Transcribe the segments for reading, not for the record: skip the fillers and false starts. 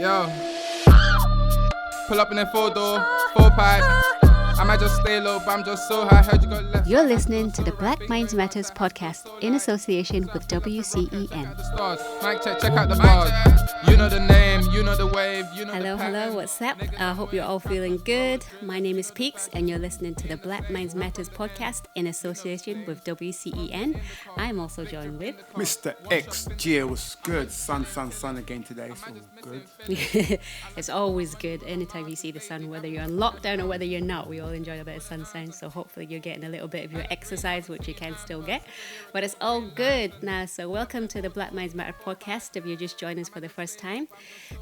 Yo, pull up in a 4-door, 4-pipe. I might just stay low, but I'm just so high. Heard you got left. You're listening to the Blackmindsmatter podcast in association with WCEN. Mic check out the bars. You know the name, you know the wave, you know Hello, what's up? I hope you're all feeling good. My name is Peaks, and you're listening to the Blackmindsmatter podcast in association with WCEN. I'm also joined with Mr. XG. Was good. Sun again today. It's all good. It's always good anytime you see the sun, whether you're on lockdown or whether you're not. We all enjoy a bit of sunshine, so hopefully you're getting a little bit of your exercise, which you can still get. But it's all good now. So welcome to the Blackmindsmatter podcast. If you're just joining us for the first time,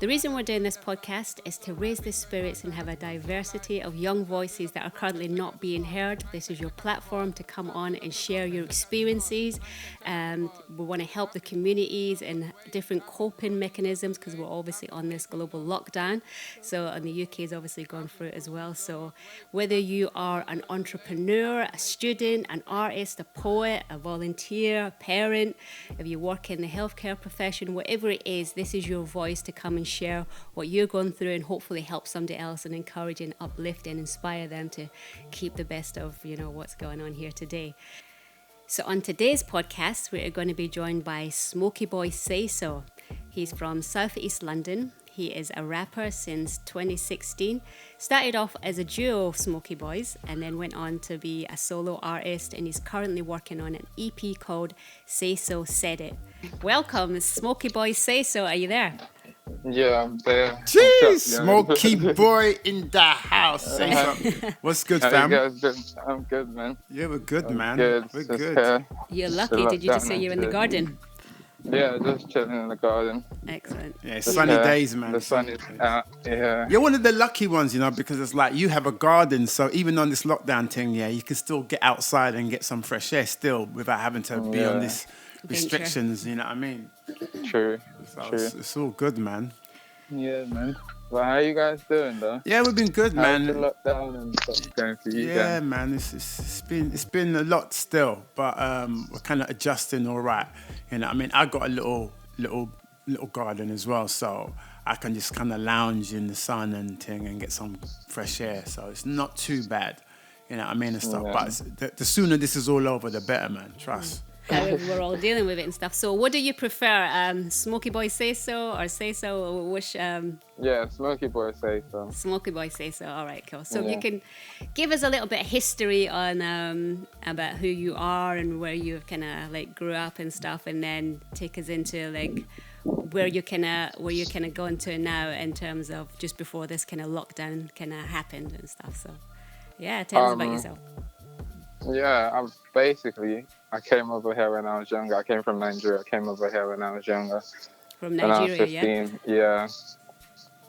the reason we're doing this podcast is to raise the spirits and have a diversity of young voices that are currently not being heard. This is your platform to come on and share your experiences. We want to help the communities and different coping mechanisms because we're obviously on this global lockdown. So, and the UK is obviously gone through it as well. So whether you are an entrepreneur, a student, an artist, a poet, a volunteer, a parent, if you work in the healthcare profession, whatever it is, this is your voice to come and share what you're going through and hopefully help somebody else and encourage and uplift and inspire them to keep the best of, what's going on here today. So on today's podcast, we're going to be joined by Smokeyboy Sayso. He's from South East London. He is a rapper since 2016. Started off as a duo of Smokeyboys and then went on to be a solo artist, and he's currently working on an EP called Sayso Said It. Welcome, Smokeyboy Sayso. Are you there? Yeah, I'm there. Jeez, Smokeyboy in the house. What's good, fam? I'm good, man. Yeah, we're good, man. Good. We're Just good. here. You're lucky. Did you just say you're in the garden? Yeah, just chilling in the garden. Excellent. Yeah, sunny days, man. The sun is out. Yeah. You're one of the lucky ones, because it's like you have a garden, so even on this lockdown thing, you can still get outside and get some fresh air still without having to be on this restrictions, you know what I mean? True. So it's all good, man. Yeah, man. Well, how you guys doing, though? Yeah, we've been good, man. How's the lockdown and stuff going for you? Yeah, man. It's been a lot still, but we're kind of adjusting all right. I mean, I got a little garden as well, so I can just kind of lounge in the sun and thing and get some fresh air. So it's not too bad, you know what I mean, and stuff. Yeah. But the sooner this is all over, the better, man. Trust. We're all dealing with it and stuff. So what do you prefer, Smokeyboy Sayso or Sayso, or which? Yeah, Smokeyboy Sayso. Smokeyboy Sayso. All right, cool. So you can give us a little bit of history on about who you are and where you kind of grew up and stuff, and then take us into where you kind of going to now in terms of just before this kind of lockdown kind of happened and stuff. So yeah, tell us about yourself. Yeah, I came over here when I was younger. I came from Nigeria. I came over here when I was younger. From Nigeria, when I was 15, yeah.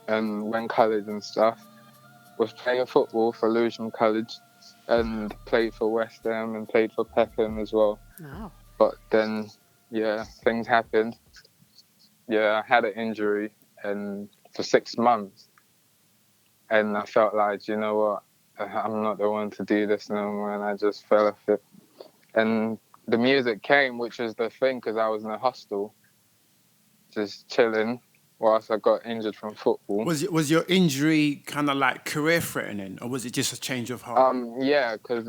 And went college and stuff. Was playing football for Lewisham College and played for West Ham and played for Peckham as well. Wow. But then, things happened. Yeah, I had an injury and for 6 months. And I felt like, you know what? I'm not the one to do this no more, and I just fell off it. And the music came, which was the thing, because I was in a hostel, just chilling, whilst I got injured from football. Was your injury kind of like career-threatening, or was it just a change of heart? Yeah, because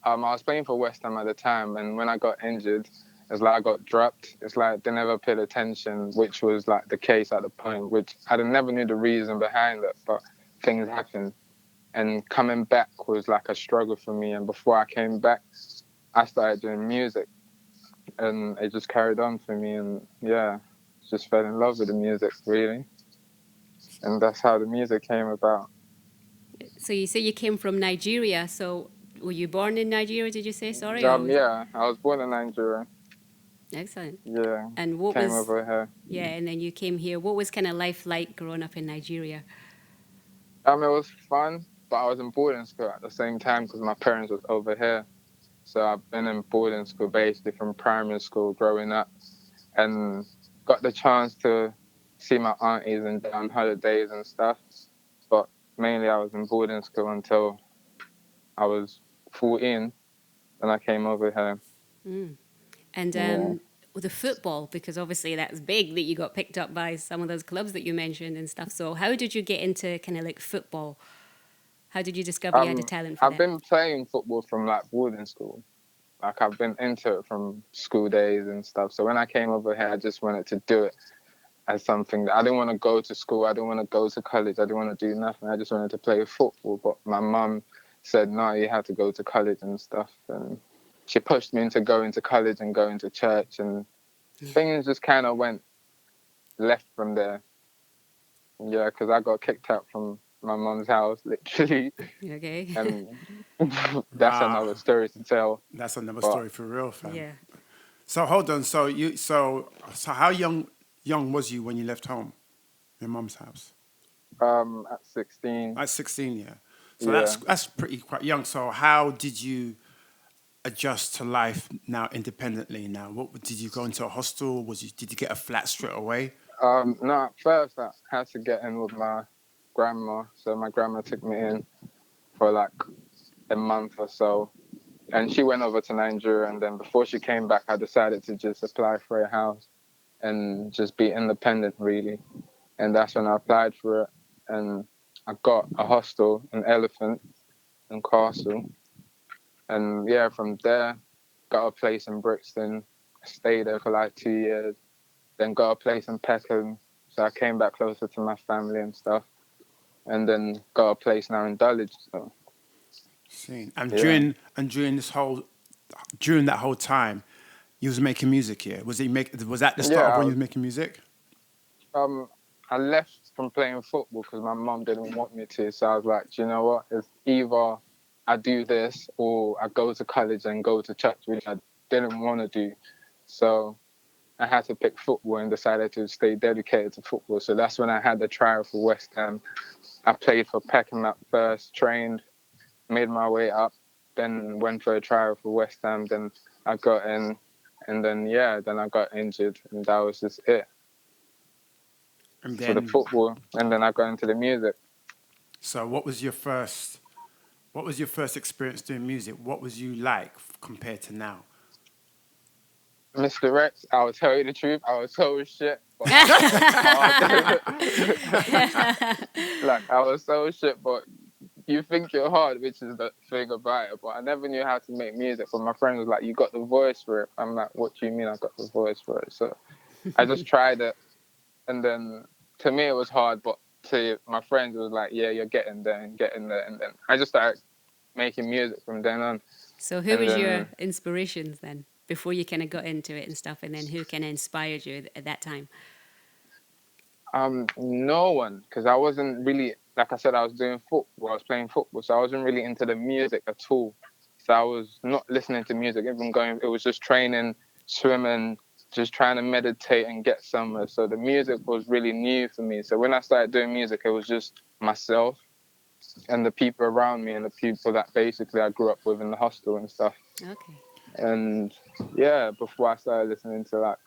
I was playing for West Ham at the time, and when I got injured, it's like I got dropped. It's like they never paid attention, which was like the case at the point, which I never knew the reason behind it, but things happened. And coming back was like a struggle for me. And before I came back, I started doing music. And it just carried on for me. And just fell in love with the music, really. And that's how the music came about. So you say you came from Nigeria. So were you born in Nigeria, did you say? Sorry? Yeah, I was born in Nigeria. Excellent. Yeah. And what came over here. Yeah, and then you came here. What was kind of life like growing up in Nigeria? It was fun. But I was in boarding school at the same time because my parents was over here. So I've been in boarding school basically from primary school growing up and got the chance to see my aunties and go on holidays and stuff. But mainly I was in boarding school until I was 14 when I came over here. Mm. And the football? Because obviously that's big that you got picked up by some of those clubs that you mentioned and stuff. So how did you get into kind of like football? How did you discover you had a talent for I've that? been playing football from like boarding school. Like I've been into it from school days and stuff. So when I came over here, I just wanted to do it as something that I didn't want to go to school. I didn't want to go to college. I didn't want to do nothing. I just wanted to play football. But my mum said, no, you have to go to college and stuff. And she pushed me into going to college and going to church. And things just kind of went left from there. Yeah, because I got kicked out from my mum's house, literally. Okay. And that's another story to tell. That's another But story for real, fam. Yeah. So hold on. So how young was you when you left home, your mum's house? at 16, At 16, yeah. So yeah. that's pretty quite young. So how did you adjust to life now independently? Now, what did you go into a hostel? Did you get a flat straight away? No, at first I had to get in with my grandma. So my grandma took me in for like a month or so. And she went over to Nigeria. And then before she came back, I decided to just apply for a house and just be independent, really. And that's when I applied for it. And I got a hostel, an Elephant in Castle. And yeah, from there, got a place in Brixton. Stayed there for like 2 years. Then got a place in Peckham. So I came back closer to my family and stuff. And then got a place now in Dulwich. So Seen. And yeah. during that whole time, you was making music here. Was that the start Yeah, of when you was making music? I left from playing football because my mum didn't want me to. So I was like, do you know what? It's either I do this or I go to college and go to church, which I didn't want to do. So I had to pick football and decided to stay dedicated to football. So that's when I had the trial for West Ham. I played for Peckham at first, trained, made my way up, then went for a trial for West Ham. Then I got in, and then I got injured, and that was just it And for the then, football. And then I got into the music. so what was your first experience doing music? What was you like compared to now? Mr. Rex, I will tell you the truth, I was so shit. But like, I was so shit, but you think you're hard, which is the thing about it. But I never knew how to make music. But my friend was like, you got the voice for it. I'm like, what do you mean I got the voice for it? So I just tried it. And then to me, it was hard. But to my friends, it was like, yeah, you're getting there and getting there. And then I just started making music from then on. So who And was then your inspirations then before you kind of got into it and stuff? And then who kind of inspired you at that time? no one, because I wasn't really, like I said, I was doing football, I was playing football, so I wasn't really into the music at all. So I was not listening to music, even going, it was just training, swimming, just trying to meditate and get somewhere. So the music was really new for me. So when I started doing music, it was just myself and the people around me and the people that basically I grew up with in the hostel and stuff. Okay. And yeah, before I started listening to like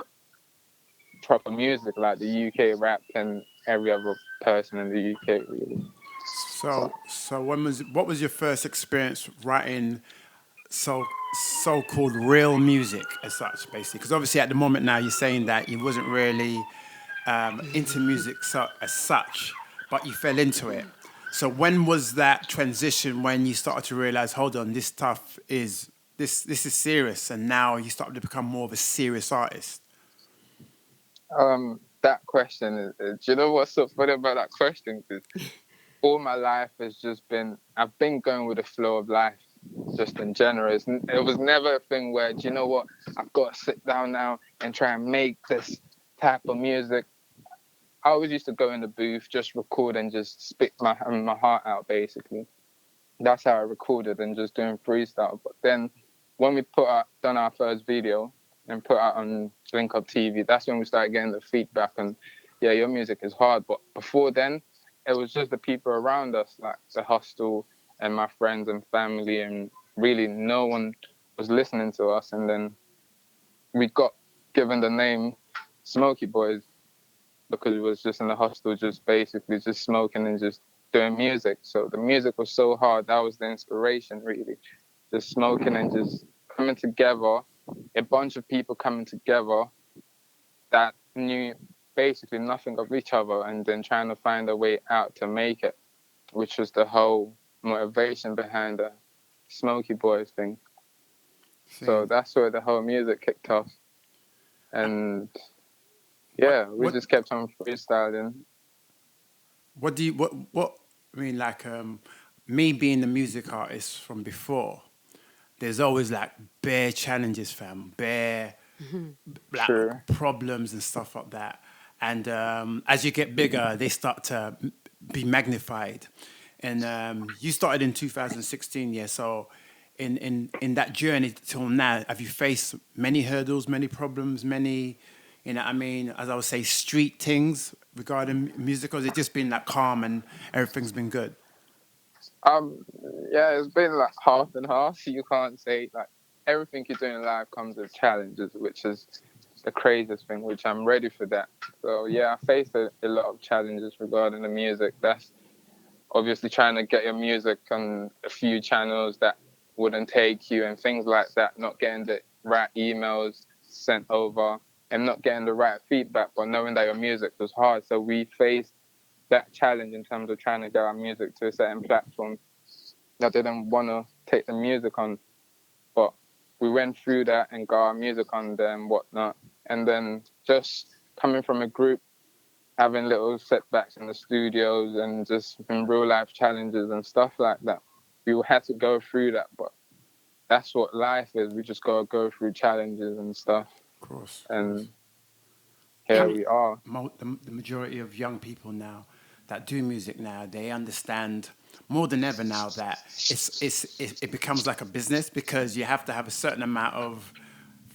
proper music, like the UK rap and every other person in the UK, really. So, So what was your first experience writing so so-called real music as such, basically? Because obviously at the moment now you're saying that you wasn't really into music as such, but you fell into it. So when was that transition when you started to realize, hold on, this stuff is this is serious, and now you started to become more of a serious artist? that question do you know what's so funny about that question? Because all my life has just been, I've been going with the flow of life, just in general. It was never a thing where, do you know what, I've got to sit down now and try and make this type of music. I always used to go in the booth, just record and just spit my heart out, basically. That's how I recorded and just doing freestyle. But then when we done our first video and put out on Link Up TV, that's when we started getting the feedback and yeah, your music is hard. But before then, it was just the people around us, like the hostel and my friends and family, and really no one was listening to us. And then we got given the name SmokeyBoys because it was just in the hostel, just basically just smoking and just doing music. So the music was so hard. That was the inspiration, really. Just smoking and just coming together a bunch of people coming together that knew basically nothing of each other, and then trying to find a way out to make it, which was the whole motivation behind the SmokeyBoys thing. So that's where the whole music kicked off. And yeah, we just kept on freestyling. What do you what I mean? Like me being the music artist from before, there's always like bare challenges, fam, bare like True. problems and stuff like that. And as you get bigger, they start to be magnified. And you started in 2016, yeah. So in that journey till now, have you faced many hurdles, many problems, many, you know, what I mean, as I would say, street things regarding music, or has it just been like calm and everything's been good? Um, yeah, it's been like half and half. You can't say like everything you do in life comes with challenges, which is the craziest thing. Which I'm ready for that. So yeah, I faced a lot of challenges regarding the music. That's obviously trying to get your music on a few channels that wouldn't take you and things like that. Not getting the right emails sent over and not getting the right feedback, but knowing that your music was hard. So we faced that challenge in terms of trying to get our music to a certain platform that didn't want to take the music on, but we went through that and got our music on there and whatnot. And then just coming from a group, having little setbacks in the studios and just in real life challenges and stuff like that. We had to go through that, but that's what life is. We just gotta go through challenges and stuff. Of course. And here we are. The majority of young people now that do music now, they understand more than ever now that it becomes like a business, because you have to have a certain amount of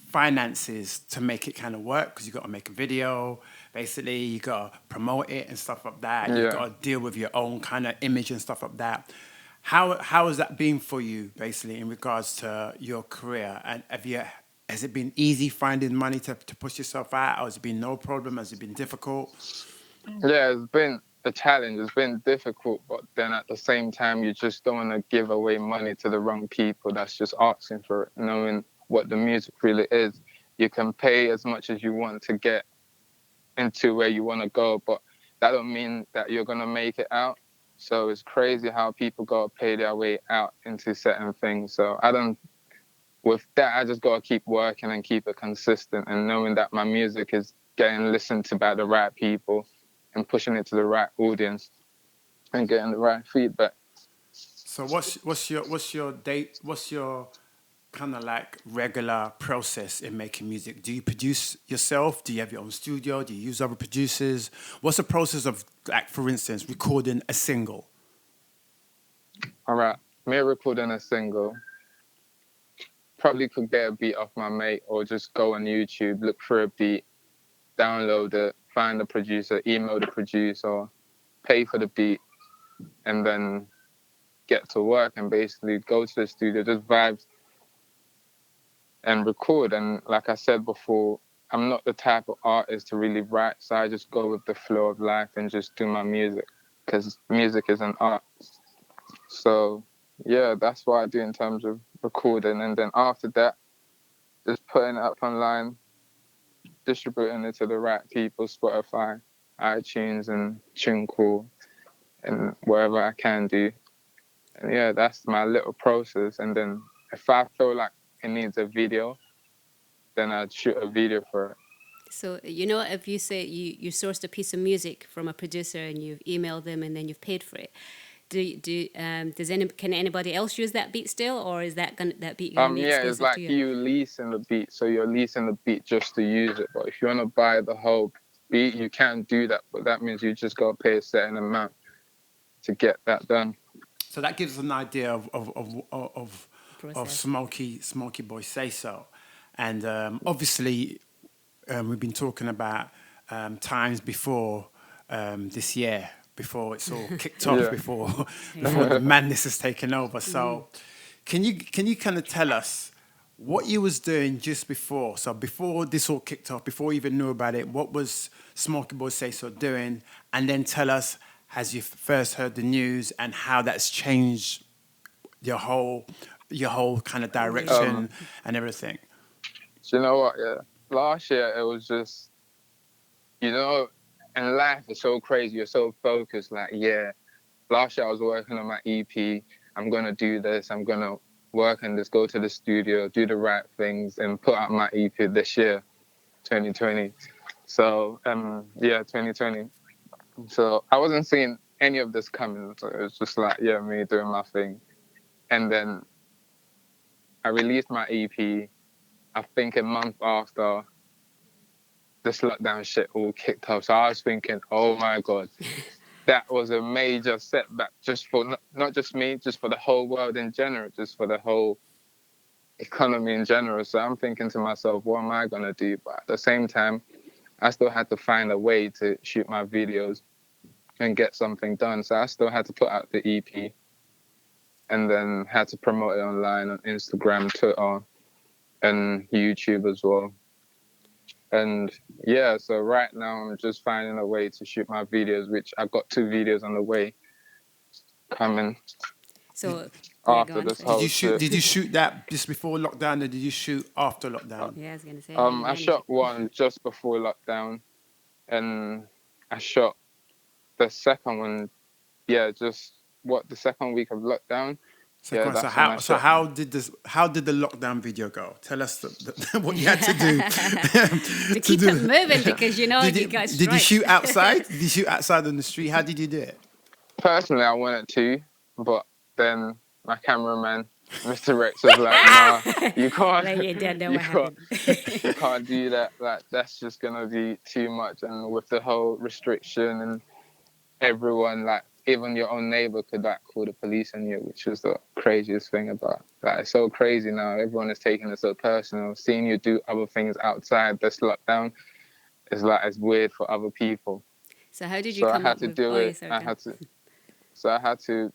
finances to make it kind of work, because you got to make a video, basically you got to promote it and stuff like that. You got to deal with your own kind of image and stuff like that. How has that been for you, basically, in regards to your career? And has it been easy finding money to push yourself out, or has it been no problem? Has it been difficult? Yeah, it's been a challenge. It's been difficult, but then at the same time, you just don't want to give away money to the wrong people that's just asking for it, knowing what the music really is. You can pay as much as you want to get into where you want to go, but that don't mean that you're going to make it out. So it's crazy how people got to pay their way out into certain things. So with that, I just got to keep working and keep it consistent, and knowing that my music is getting listened to by the right people and pushing it to the right audience and getting the right feedback. So what's your kind of like regular process in making music? Do you produce yourself? Do you have your own studio? Do you use other producers? What's the process of, like, for instance, recording a single? All right, me recording a single, probably could get a beat off my mate, or just go on YouTube, look for a beat, download it, find the producer, email the producer, pay for the beat, and then get to work and basically go to the studio, just vibes and record. And like I said before, I'm not the type of artist to really write, so I just go with the flow of life and just do my music, because music is an art. So yeah, that's what I do in terms of recording. And then after that, just putting it up online, distributing it to the right people, Spotify, iTunes, and TuneCore, and wherever I can do. And yeah, that's my little process. And then if I feel like it needs a video, then I'd shoot a video for it. So, you know, if you say you sourced a piece of music from a producer and you've emailed them and then you've paid for it, can anybody else use that beat still, or is that beat gonna be Yeah, exclusive it's like to you? you leasing the beat, so you're leasing the beat just to use it. But if you want to buy the whole beat, you can do that, but that means you just got to pay a certain amount to get that done. So that gives us an idea of Process. Smokeyboy Sayso, and obviously we've been talking about times before this year, before it's all kicked off, Yeah. before the madness has taken over. So can you kind of tell us what you was doing just before? So before this all kicked off, before you even knew about it, what was Smokeyboy Sayso doing? And then tell us, as you first heard the news, and how that's changed your whole kind of direction and everything. Do you know what? Yeah, last year it was just, you know, and life is so crazy. You're so focused. Like, yeah, last year I was working on my EP. I'm gonna do this. I'm gonna work and just go to the studio, do the right things, and put out my EP this year, 2020. So, yeah, 2020. So I wasn't seeing any of this coming. So it was just like, yeah, me doing my thing. And then I released my EP, I think a month after this lockdown shit all kicked off. So I was thinking, oh my God, that was a major setback just for not just me, just for the whole world in general, just for the whole economy in general. So I'm thinking to myself, what am I going to do? But at the same time, I still had to find a way to shoot my videos and get something done. So I still had to put out the EP and then had to promote it online on Instagram, Twitter, and YouTube as well. And yeah, so right now I'm just finding a way to shoot my videos, which I've got 2 videos on the way coming. So After this whole Did you shoot that just before lockdown, or did you shoot after lockdown? Yeah, I was gonna say. I shot one just before lockdown, and I shot the second one. Yeah, just the second week of lockdown. So how did the lockdown video go? Tell us what you had to do to keep it moving, because you guys. Did you shoot outside? Did you shoot outside on the street? How did you do it? Personally, I wanted to, but then my cameraman, Mr. Rex, was like, "Nah, you can't. You can't do that. Like, that's just gonna be too much." And with the whole restriction and everyone, like, even your own neighbor could like call the police on you, which was the craziest thing about. Like, it's so crazy now. Everyone is taking it so personal. Seeing you do other things outside this lockdown is like it's weird for other people. So how did you come up with it? I had to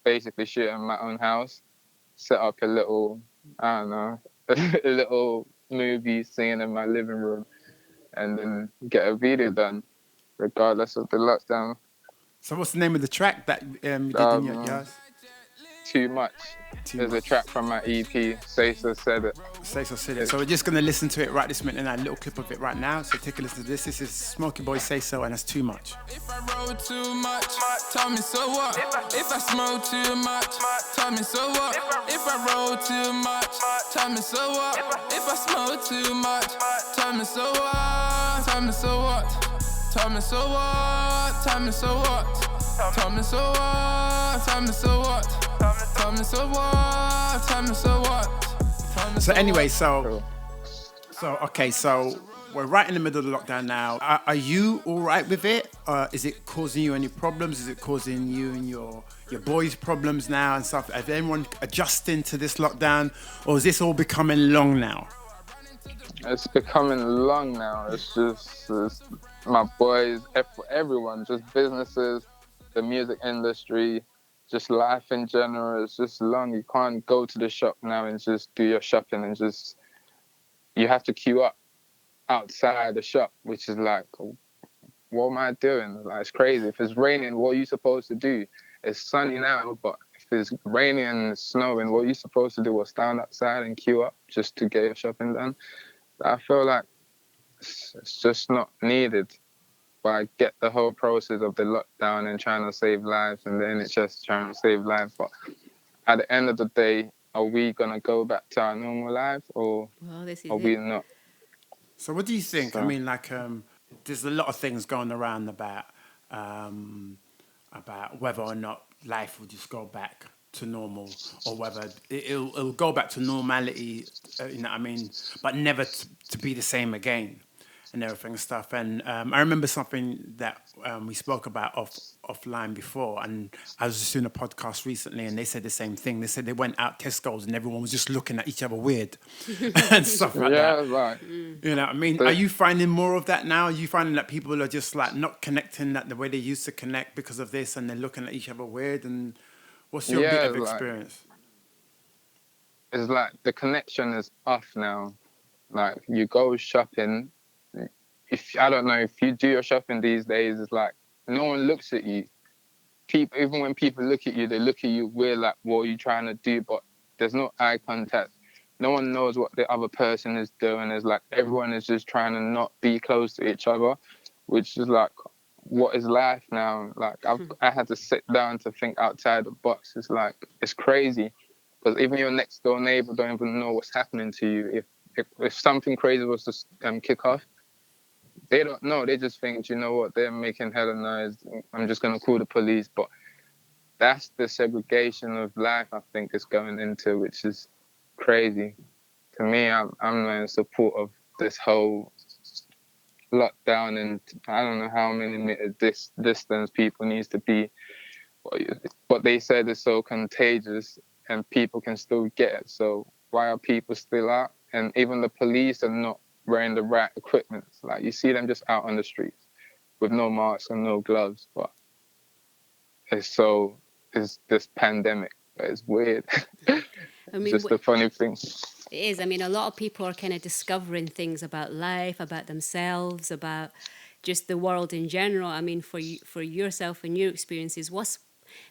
basically shoot in my own house, set up a little, I don't know, a little movie scene in my living room, and then get a video done, regardless of the lockdown. So what's the name of the track that you did in your house? Too Much. There's a track from my EP, Sayso Said It. Sayso Said It. So we're just going to listen to it right this minute, and a little clip of it right now. So take a listen to this. This is Smokeyboy Sayso, and it's Too Much. If I roll too much, tell me so what? If I smoke too much, tell me so what? If I roll too much, tell me so what? If I smoke too much, tell me so what? Tell me so what? Tell me so what? Tell me so what? Tell me so what? Tell me so what? Tell me so what? Tell me so what? So anyway, so we're right in the middle of the lockdown now. Are you all right with it? Is it causing you any problems? Is it causing you and your boys problems now and stuff? Is everyone adjusting to this lockdown, or is this all becoming long now? It's becoming long now. It's my boys, everyone, just businesses, the music industry, just life in general. It's just long. You can't go to the shop now and just do your shopping and you have to queue up outside the shop, which is like, what am I doing? Like, it's crazy. If it's raining, what are you supposed to do? It's sunny now, but if it's raining and snowing, what are you supposed to do? Well, stand outside and queue up just to get your shopping done. I feel like it's just not needed. But I get the whole process of the lockdown and trying to save lives, and the NHS trying to save lives. But at the end of the day, are we going to go back to our normal life, or are we not? So what do you think? So, I mean, like, there's a lot of things going around about whether or not life will just go back to normal, or whether it'll go back to normality, you know what I mean, but never to be the same again and everything and stuff. And I remember something that we spoke about offline before, and I was just doing a podcast recently, and they said the same thing. They said they went out Tesco's and everyone was just looking at each other weird and stuff like that. Yeah, right. You know what I mean? Are you finding more of that now? Are you finding that people are just like not connecting that the way they used to connect because of this, and they're looking at each other weird? And what's your bit of experience? It's like the connection is off now. Like, you go shopping. If you do your shopping these days, it's like no one looks at you. Even when people look at you, they look at you weird, like, what are you trying to do? But there's no eye contact. no one knows what the other person is doing. It's like everyone is just trying to not be close to each other, which is like, what is life now? Like I had to sit down to think outside the box. It's like, it's crazy, because even your next door neighbor don't even know what's happening to you. If something crazy was to kick off, they don't know. They just think, you know what, they're making hella noise. I'm just gonna call the police. But that's the segregation of life I think is going into, which is crazy. To me, I'm in support of this whole lockdown, and I don't know how many meters distance people needs to be. But they said it's so contagious and people can still get it. So why are people still out? And even the police are not wearing the right equipment. Like, you see them just out on the streets with no masks and no gloves. But it's this pandemic. It's weird. I It's mean, just a funny thing. it is. I mean, a lot of people are kind of discovering things about life, about themselves, about just the world in general. I mean, for yourself and your experiences, what's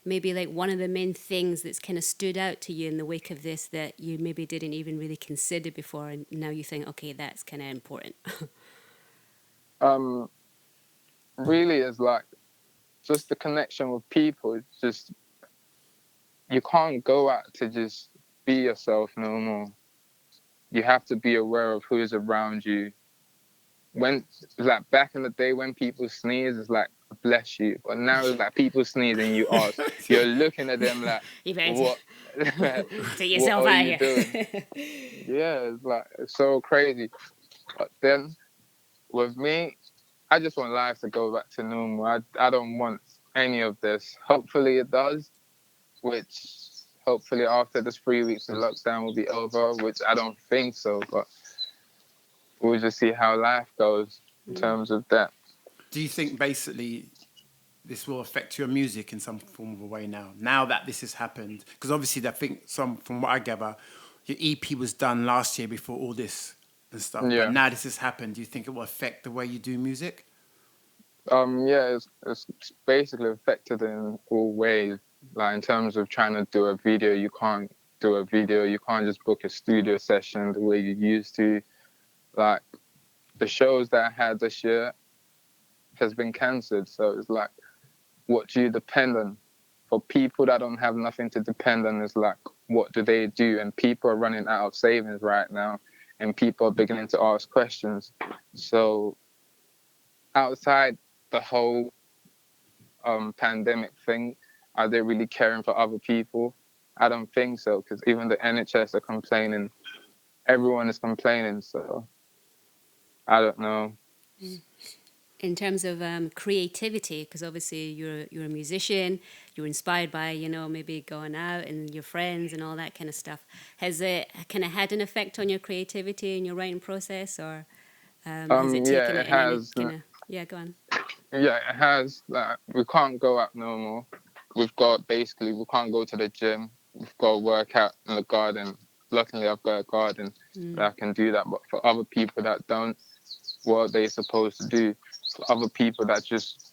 maybe like one of the main things that's kind of stood out to you in the wake of this that you maybe didn't even really consider before, and now you think, okay, that's kind of important? Um, Really is like just the connection with people. It's just, you can't go out to just be yourself no more. You have to be aware of who is around you. When, like back in the day when people sneeze, it's like, bless you. But now it's like people sneeze and you ask, you're looking at them like, You better what? take What yourself are out you of doing? here. Yeah, it's like, it's so crazy. But then with me, I just want life to go back to normal. I don't want any of this. Hopefully it does, which hopefully after this 3 weeks of lockdown will be over, which I don't think so, but we'll just see how life goes in terms of that. Do you think basically this will affect your music in some form of a way now that this has happened? Because obviously I think from what I gather, your EP was done last year before all this and stuff, but Yeah. now this has happened. Do you think it will affect the way you do music? Yeah, it's basically affected in all ways. Like in terms of trying to do a video, you can't do a video. You can't just book a studio session the way you used to. Like the shows that I had this year has been cancelled. So it's like, what do you depend on? For people that don't have nothing to depend on, it's like, what do they do? And people are running out of savings right now, and people are beginning to ask questions. So outside the whole pandemic thing, are they really caring for other people? I don't think so, because even the NHS are complaining. Everyone is complaining, so I don't know. In terms of creativity, because obviously you're a musician, you're inspired by maybe going out and your friends and all that kind of stuff. Has it kind of had an effect on your creativity and your writing process, or has it taken Yeah, it it in any has. kind of go on? Yeah, it has. Like, we can't go out no more. We can't go to the gym. We've got to work out in the garden. Luckily, I've got a garden that I can do that. But for other people that don't, what are they supposed to do? For other people that just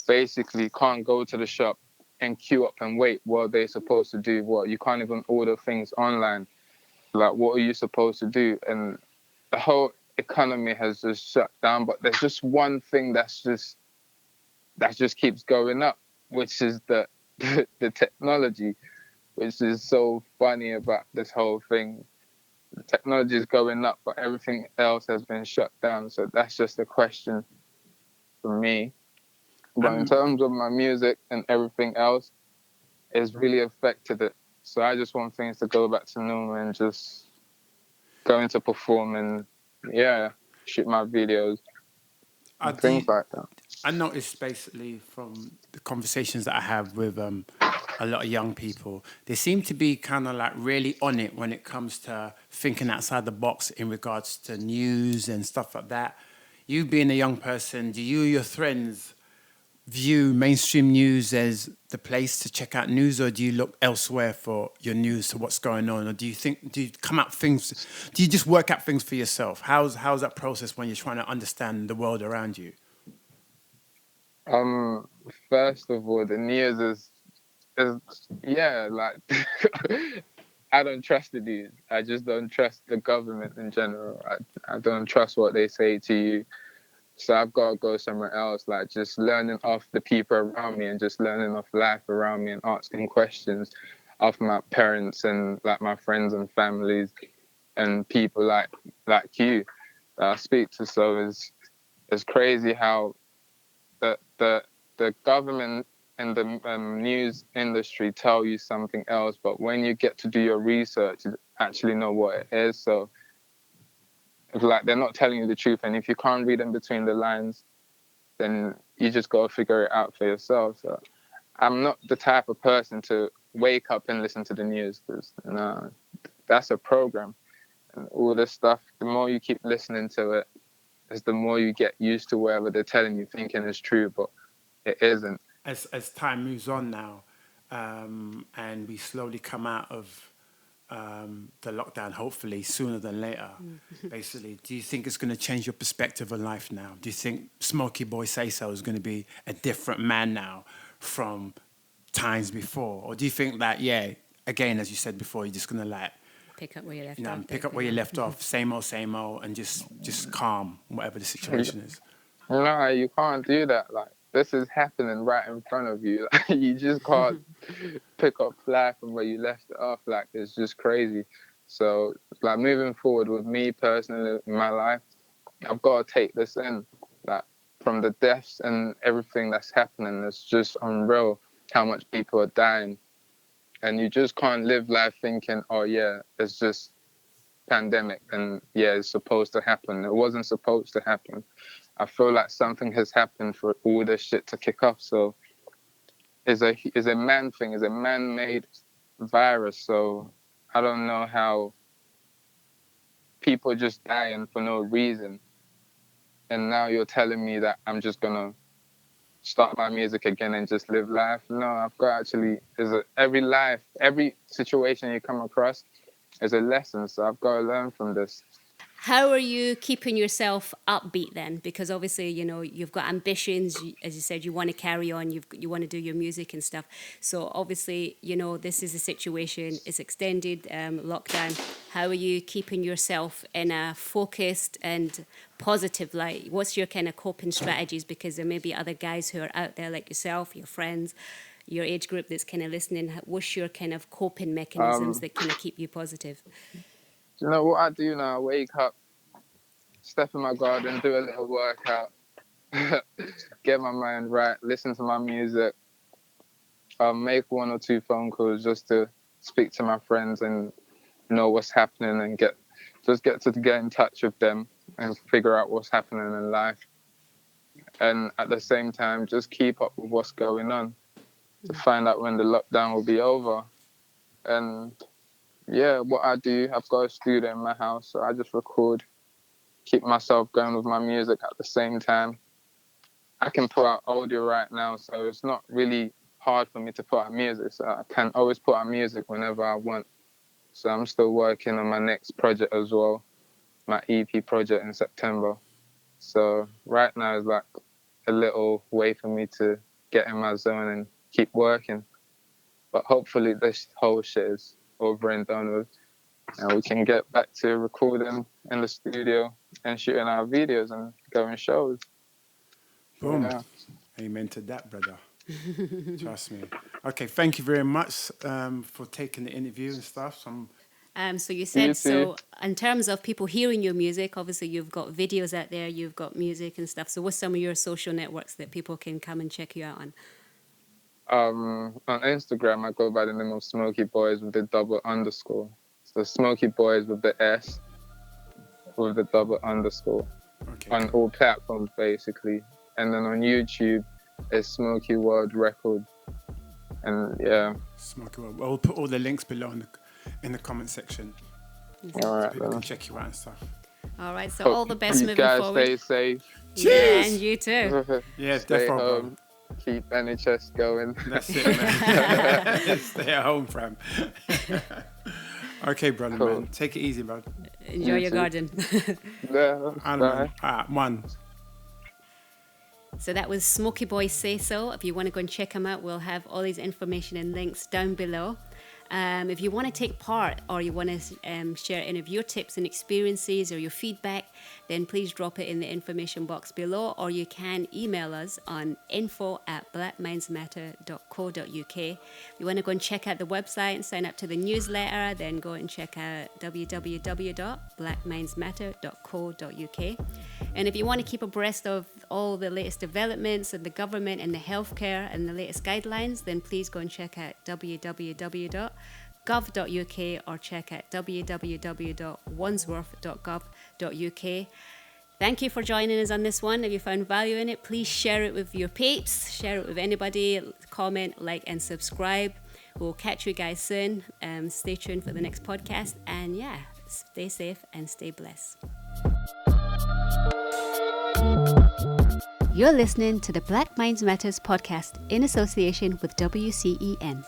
basically can't go to the shop and queue up and wait, what are they supposed to do? What, you can't even order things online. Like, what are you supposed to do? And the whole economy has just shut down. But there's just one thing that just keeps going up, which is the technology, which is so funny about this whole thing. The technology is going up, but everything else has been shut down. So that's just a question for me. But in terms of my music and everything else, it's really affected it. So I just want things to go back to normal and just going to perform and shoot my videos and things like that. I noticed basically from the conversations that I have with a lot of young people, they seem to be kind of like really on it when it comes to thinking outside the box in regards to news and stuff like that. You being a young person, do you or your friends view mainstream news as the place to check out news, or do you look elsewhere for your news to what's going on, or do you come up things, do you just work out things for yourself? How's that process when you're trying to understand the world around you? First of all, the news is yeah, like I don't trust the news. I just don't trust the government in general. I don't trust what they say to you. So I've got to go somewhere else, like just learning off the people around me and just learning off life around me and asking questions of my parents and like my friends and families and people like you that I speak to. So it's crazy how the government and the news industry tell you something else, but when you get to do your research, you actually know what it is. So it's like they're not telling you the truth, and if you can't read in between the lines, then you just got to figure it out for yourself. So I'm not the type of person to wake up and listen to the news, because that's a program. And all this stuff, the more you keep listening to it, is the more you get used to whatever they're telling you, thinking is true, but it isn't. As time moves on now, and we slowly come out of the lockdown, hopefully sooner than later, basically, do you think it's going to change your perspective on life now? Do you think Smokeyboy Sayso is going to be a different man now from times before? Or do you think that, again, as you said before, you're just going to like, pick up where you left off. Pick up where you left off, same old, and just calm, whatever the situation is? No, you can't do that. Like, this is happening right in front of you. Like, you just can't pick up life from where you left it off. Like, it's just crazy. So, like, moving forward with me personally in my life, I've got to take this in. Like, from the deaths and everything that's happening, it's just unreal how much people are dying. And you just can't live life thinking, oh, yeah, it's just pandemic and, yeah, it's supposed to happen. It wasn't supposed to happen. I feel like something has happened for all this shit to kick off. So it's a man thing. It's a man-made virus. So I don't know how people just dying for no reason. And now you're telling me that I'm just going to start my music again and just live life. No, I've got actually, every situation you come across is a lesson. So I've got to learn from this. How are you keeping yourself upbeat then? Because obviously, you've got ambitions. As you said, you want to carry on. You want to do your music and stuff. So obviously, this is a situation. It's extended lockdown. How are you keeping yourself in a focused and positive light? What's your kind of coping strategies? Because there may be other guys who are out there like yourself, your friends, your age group that's kind of listening. What's your kind of coping mechanisms that kind of keep you positive? You know what I do now? I wake up, step in my garden, do a little workout, get my mind right, listen to my music, make 1 or 2 phone calls just to speak to my friends and know what's happening and get in touch with them and figure out what's happening in life. And at the same time, just keep up with what's going on to find out when the lockdown will be over. And yeah, what I do, I've got a studio in my house, so I just record, keep myself going with my music at the same time. I can put out audio right now, so it's not really hard for me to put out music. So I can always put out music whenever I want. So I'm still working on my next project as well, my EP project in September. So right now is like a little way for me to get in my zone and keep working. But hopefully this whole shit is over and done with, and we can get back to recording in the studio and shooting our videos and going shows. Boom. Yeah. Amen to that, brother. Trust me. Okay, thank you very much for taking the interview and stuff. So you said, so in terms of people hearing your music, obviously you've got videos out there, you've got music and stuff. So what's some of your social networks that people can come and check you out on? On Instagram, I go by the name of SmokeyBoys with the double underscore. So SmokeyBoys with the S, with the double underscore. Okay. On all platforms, basically. And then on YouTube, it's Smokey World Record. And yeah. Smokey World. Well, we'll put all the links below in the comment section. All right, people can check you out and stuff. All right, so all the best moving forward. You guys stay safe. Cheers! Yeah, and you too. Yeah, stay home. Keep NHS going. That's it, man. Stay at home, fam. Okay, brother, cool. Man. Take it easy, bro. Enjoy your garden. Yeah, one. So that was Smokeyboy Sayso. If you want to go and check him out, we'll have all his information and links down below. If you want to take part or you want to share any of your tips and experiences or your feedback, then please drop it in the information box below, or you can email us on info@blackmindsmatter.co.uk. If you want to go and check out the website and sign up to the newsletter, then go and check out www.blackmindsmatter.co.uk. And if you want to keep abreast of all the latest developments in the government and the healthcare and the latest guidelines, then please go and check out www.gov.uk or check out www.wandsworth.gov.uk. Thank you for joining us on this one. If you found value in it, please share it with your peeps, share it with anybody, comment, like, and subscribe. We'll catch you guys soon. Stay tuned for the next podcast. And yeah, stay safe and stay blessed. You're listening to the Black Minds Matters podcast in association with WCEN.